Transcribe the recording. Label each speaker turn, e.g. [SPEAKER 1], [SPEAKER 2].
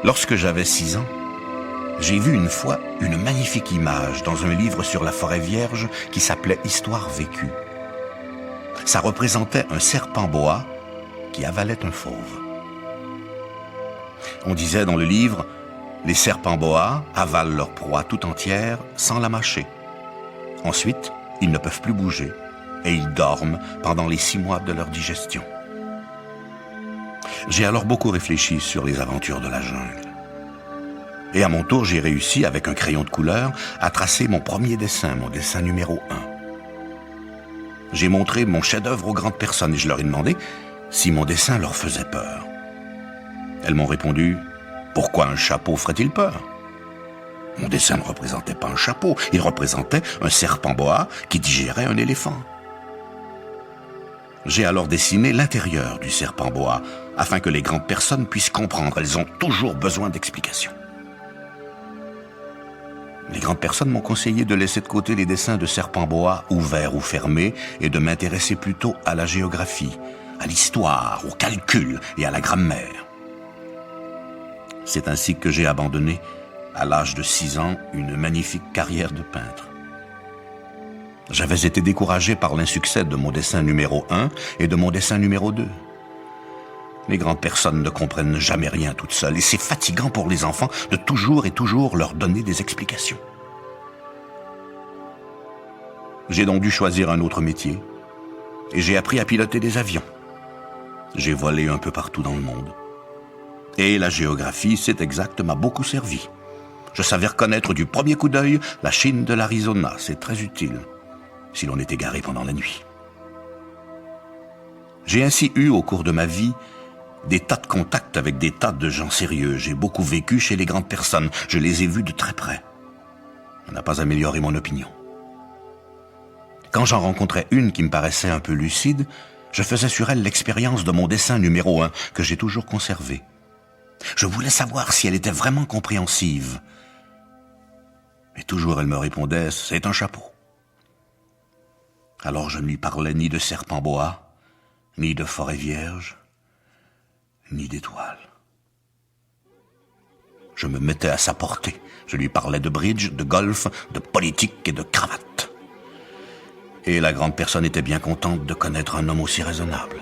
[SPEAKER 1] Lorsque j'avais 6 ans, j'ai vu une fois une magnifique image dans un livre sur la forêt vierge qui s'appelait Histoire vécue. Ça représentait un serpent boa qui avalait un fauve. On disait dans le livre, les serpents boa avalent leur proie tout entière sans la mâcher. Ensuite, ils ne peuvent plus bouger et ils dorment pendant les 6 mois de leur digestion. J'ai alors beaucoup réfléchi sur les aventures de la jungle. Et à mon tour, j'ai réussi, avec un crayon de couleur, à tracer mon premier dessin, mon dessin numéro 1. J'ai montré mon chef-d'œuvre aux grandes personnes et je leur ai demandé si mon dessin leur faisait peur. Elles m'ont répondu « Pourquoi un chapeau ferait-il peur ?» Mon dessin ne représentait pas un chapeau, il représentait un serpent boa qui digérait un éléphant. J'ai alors dessiné l'intérieur du serpent boa, afin que les grandes personnes puissent comprendre. Elles ont toujours besoin d'explications. Les grandes personnes m'ont conseillé de laisser de côté les dessins de serpents boa ouverts ou fermés et de m'intéresser plutôt à la géographie, à l'histoire, au calcul et à la grammaire. C'est ainsi que j'ai abandonné, à l'âge de 6 ans, une magnifique carrière de peintre. J'avais été découragé par l'insuccès de mon dessin numéro 1 et de mon dessin numéro 2. Les grandes personnes ne comprennent jamais rien toutes seules et c'est fatigant pour les enfants de toujours et toujours leur donner des explications. J'ai donc dû choisir un autre métier et j'ai appris à piloter des avions. J'ai volé un peu partout dans le monde. Et la géographie, c'est exact, m'a beaucoup servi. Je savais reconnaître du premier coup d'œil la Chine de l'Arizona, c'est très utile si l'on est égaré pendant la nuit. J'ai ainsi eu au cours de ma vie des tas de contacts avec des tas de gens sérieux. J'ai beaucoup vécu chez les grandes personnes, je les ai vus de très près. Ça n'a pas amélioré mon opinion. Quand j'en rencontrais une qui me paraissait un peu lucide, je faisais sur elle l'expérience de mon dessin numéro 1 que j'ai toujours conservé. Je voulais savoir si elle était vraiment compréhensive. Et toujours elle me répondait « c'est un chapeau ». Alors je ne lui parlais ni de serpent boa, ni de forêt vierge, ni d'étoiles. Je me mettais à sa portée. Je lui parlais de bridge, de golf, de politique et de cravate. Et la grande personne était bien contente de connaître un homme aussi raisonnable.